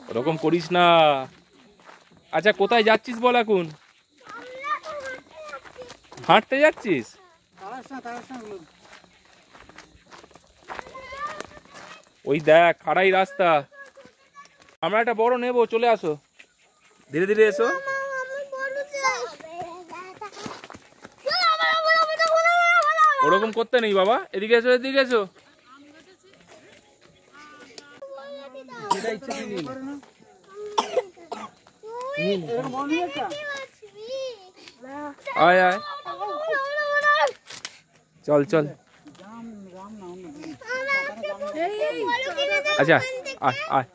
ওরকম করিস না। আচ্ছা কোথায় যাচ্ছিস বল এখন? হাঁটতে যাচ্ছিস? ওই দেখ খাড়াই রাস্তা। আমরা একটা বড় নেবো, চলে আসো, ধীরে ধীরে এসো। ওরকম করতে নেই বাবা, এদিকে এসো, এদিকে এসো। আয় আয়, চল চল। আচ্ছা আয় আয়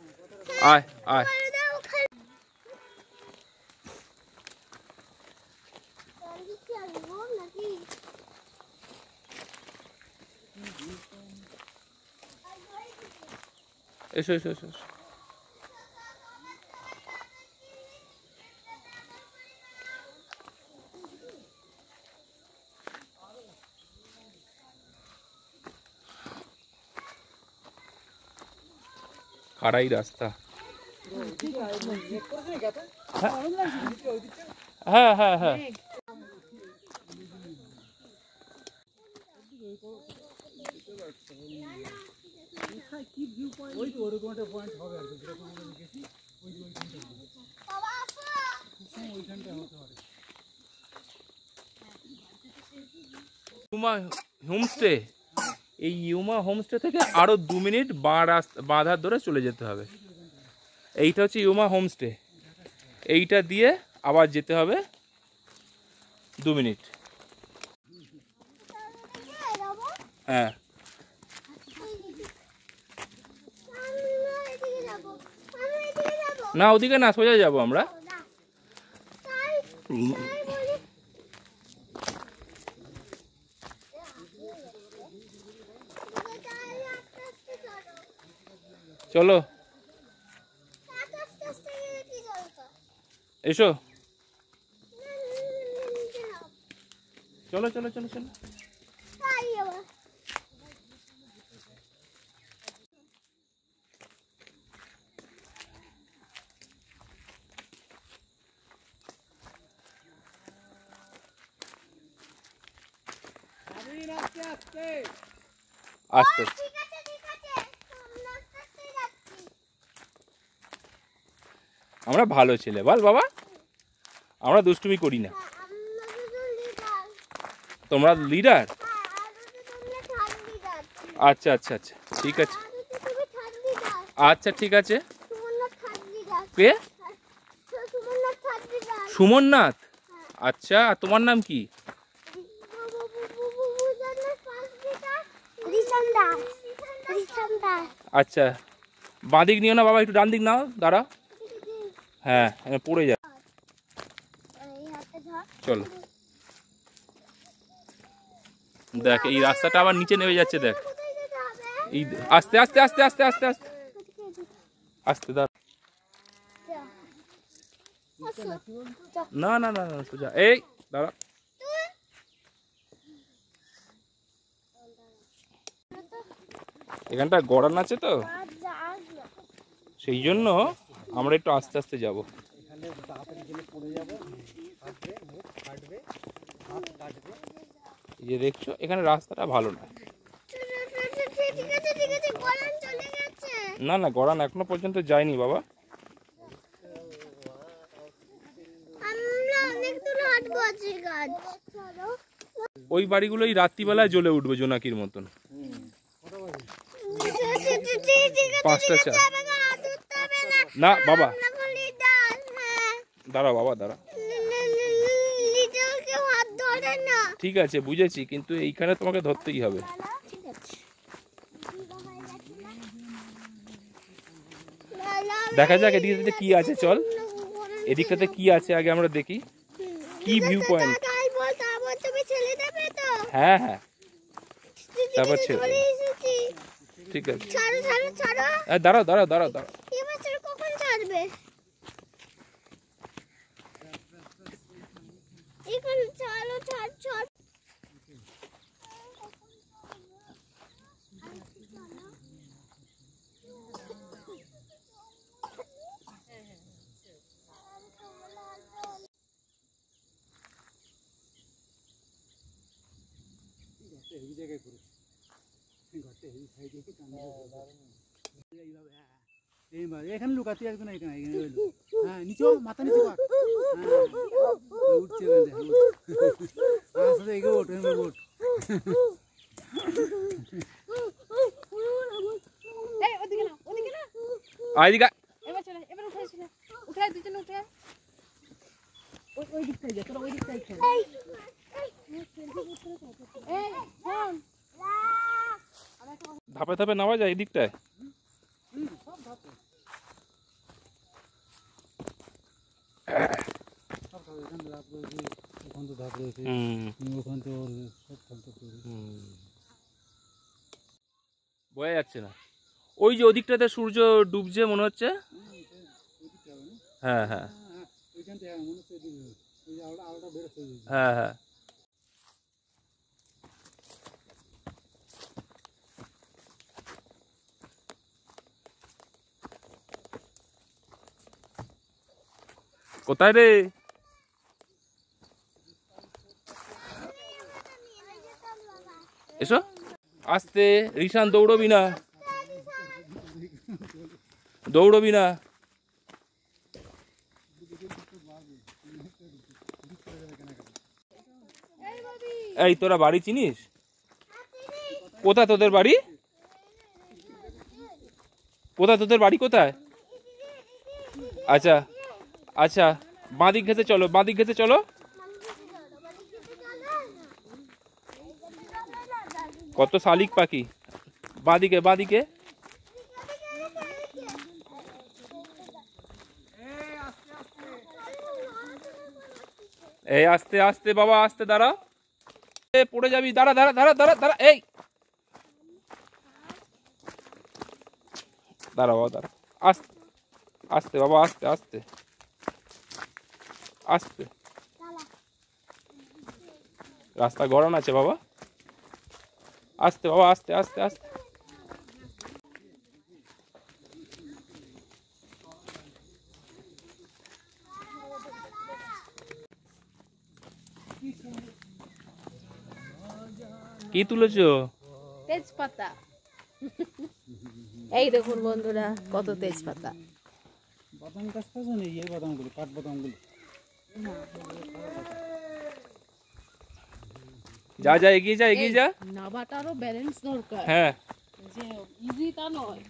আয় আয়। এসো এসো এসো। খাড়াই রাস্তা। হ্যাঁ হ্যাঁ হ্যাঁ। হোমস্টে, এই ইউমা হোমস্টে থেকে আরো 2 মিনিট বাঁ ধার ধরে চলে যেতে হবে। এইটা হচ্ছে ইউমা হোমস্টে, এইটা দিয়ে আবার যেতে হবে 2 মিনিট। হ্যাঁ না, ওদিকে না, সোজা যাবো আমরা। চলো এসো, চলো চলো চলো চলো। আস্তে আস্তে। আমরা ভালো ছেলে, বল বাবা, আমরা দুষ্টুমি করি না। তোমরা লিডার? আচ্ছা আচ্ছা আচ্ছা, ঠিক আছে, আচ্ছা ঠিক আছে। কে? সুমননাথ? আচ্ছা, তোমার নাম কি? আচ্ছা, বাঁদিক নিও না বাবা, একটু ডান দিক নাও, দাঁড়াও। হ্যাঁ পড়ে যা। চলো, দেখ এই রাস্তাটা আবার নিচে নেমে যাচ্ছে, দেখ এই আস্তে আস্তে আস্তে আস্তে আস্তে আস্তে আস্তে দাঁড়া। না না না না, সোজা, এই দাঁড়া। এখানটা গড়ান আছে তো, সেই জন্য আমরা একটু আস্তে আস্তে যাব। এই যে দেখছো, এখানে রাস্তাটা ভালো না। না না, গড়ান এখনো পর্যন্ত যায়নি বাবা। ওই বাড়িগুলোই রাত্রিবেলায় জ্বলে উঠবে জোনাকির মতন। 5টা 4। না বাবা, দাঁড়াও বাবা, দাঁড়াও। ঠিক আছে বুঝেছি, কিন্তু এইখানে তোমাকে ধরতেই হবে। দেখা যাক এদিকে কি আছে, চল এদিকটাতে কি আছে আগে আমরা দেখি, কি ভিউ পয়েন্ট। হ্যাঁ হ্যাঁ, তারপর ছেড়ে, ঠিক আছে। দাঁড়াও দাঁড়াও দাঁড়াও দাঁড়াও। এখানে লুকাতে একজন এখানে হ্যাঁ নিচে মাথা নিচে কর উঠছে আসলে এগো ওঠ ওঠ এই ওদিকে না আইদিকা এবার চলে এবার উঠাই দুজন উঠে ওই দিকটাই যা তোরা ওই দিকটাই খেল এই ফোন ধাপে ধাপে নামা যায় এই দিকটায়। বোঝা যাচ্ছে না ওই যে ওদিকটাতে সূর্য ডুবছে মনে হচ্ছে। হ্যাঁ হ্যাঁ হ্যাঁ হ্যাঁ কোথায় রে? এসো আস্তে রিশান, দৌড়বি না দৌড়বি না। এই তোরা বাড়ি চিনিস? কোথায় তোদের বাড়ি? কোথায় তোদের বাড়ি কোথায়? আচ্ছা আচ্ছা বাঁদিক ঘেঁচে চলো, বাঁদিক ঘেঁচে চলো। কত শালিক পাখি। বাঁদিকে বাঁদিকে এই আস্তে আস্তে বাবা আস্তে, দাঁড়া পড়ে যাবি, দাঁড়া দাঁড়া দাঁড়া দাঁড়া দাঁড়া, এই দাঁড়া বাবা দাঁড়া, আস্তে আস্তে বাবা আস্তে আস্তে আস্তে, রাস্তা গরম আছে বাবা, আস্তে বাবা আস্তে আস্তে আস্তে। কি তুলেছো? তেজপাতা। এই দেখুন বন্ধুরা কত তেজপাতা। বাদাম গাছ পাশে নেই, এই বাদামগুলো কাঠ বাদামগুলো। যা যা এগিয়ে যা এগিয়ে যা। নাবাটারও ব্যালেন্স দরকার। হ্যাঁ যে ইজি তা নয়।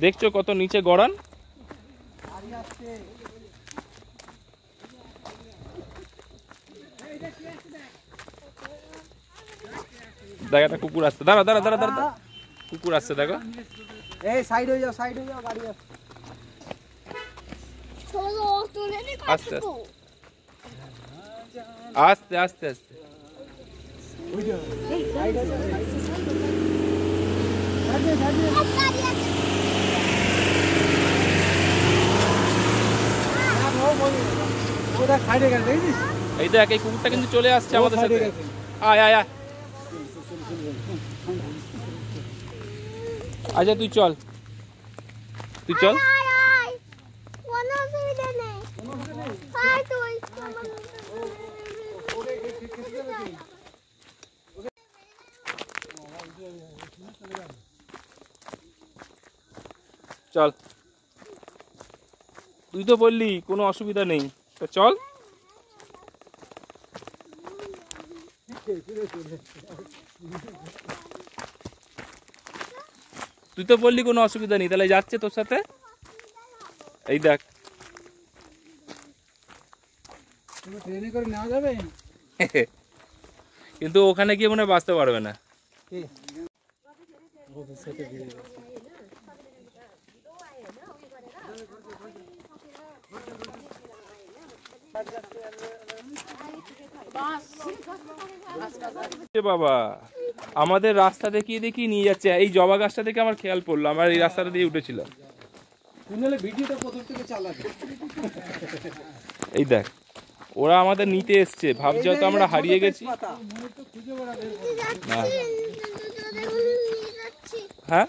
দেখছো কত নিচে গড়ান। দেখ একটা কুকুর আসছে, দাঁড়া দাঁড়া দাঁড়া দাঁড়া, কুকুর আসছে দেখো। এই সাইড হয়ে যাও, সাইড হয়ে যাও, গাড়ি আসছে। আস্তে আস্তে আস্তে আস্তে। এই দেখ এই কুকুরটা কিন্তু চলে আসছে আমাদের সাথে। আয় আয় আয়, আচ্ছা তুই চল, তুই চল। চল, তুই তো বললি কোনো অসুবিধা নেই, তো চল। তুই তো বললি কোনো অসুবিধা নেই, তাহলে যাচ্ছে তোর সাথে। এই দেখ ট্রেনে করে নেওয়া যাবে, কিন্তু ওখানে গিয়ে মনে হয় বাঁচতে পারবে না। বাবা আমাদের রাস্তা দেখিয়ে দেখিয়ে নিয়ে যাচ্ছে। এই জবা গাছটা দেখে আমার খেয়াল পড়লো, আমার এই রাস্তাটা দিয়ে উঠেছিল। এই দেখ ওরা আমাদের নিতে এসছে, ভাবছে হয়তো আমরা হারিয়ে গেছি। হ্যাঁ